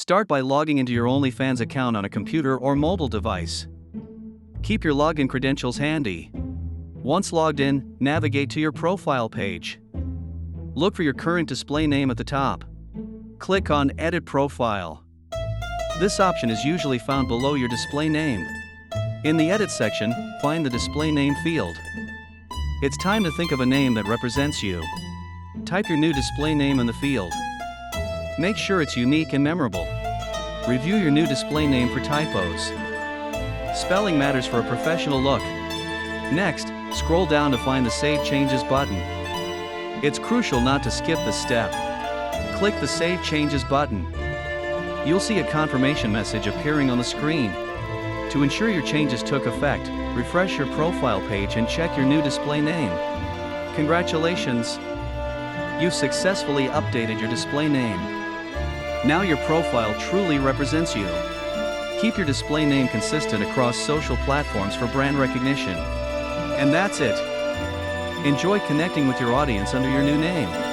Start by logging into your OnlyFans account on a computer or mobile device. Keep your login credentials handy. Once logged in, navigate to your profile page. Look for your current display name at the top. Click on Edit Profile. This option is usually found below your display name. In the Edit section, find the Display Name field. It's time to think of a name that represents you. Type your new display name in the field. Make sure it's unique and memorable. Review your new display name for typos. Spelling matters for a professional look. Next, scroll down to find the Save Changes button. It's crucial not to skip this step. Click the Save Changes button. You'll see a confirmation message appearing on the screen. To ensure your changes took effect, refresh your profile page and check your new display name. Congratulations! You've successfully updated your display name. Now your profile truly represents you. Keep your display name consistent across social platforms for brand recognition. And that's it. Enjoy connecting with your audience under your new name.